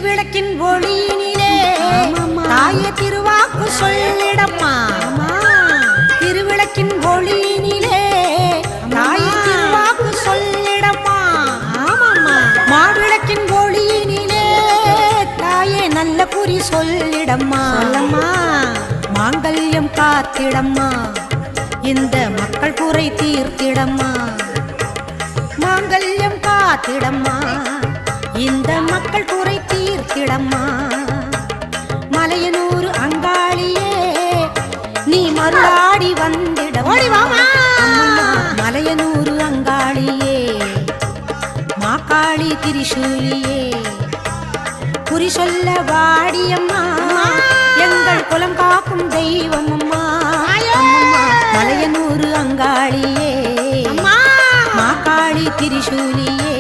திருவிளக்கின் ஒளியினிலே தாயே திருவாக்கு சொல்லிடம்மா. திருவிளக்கின் ஒளியினிலே தாயே திருவாக்கு சொல்லிடம்மா. மாவிளக்கின் ஒளியினிலே தாயே நல்ல குறி சொல்லிடம்மா. மாங்கல்யம் காத்திடம்மா, இந்த மக்கள் குறை தீர்த்திடம்மா. மாங்கல்யம் காத்திடம்மா, இந்த மக்கள் குறை தீர்த்திடம்மா. மலையனூர் அங்காளியே நீ மருளாடி வந்திடம்மா. மலையனூர் அங்காளியே மாக்காளி திரிசூலியே குறி சொல்ல வாடியம்மா, எங்கள் குலம் காக்கும் தெய்வம் அம்மா. மலையனூர் அங்காளியே மாக்காளி திரிசூலியே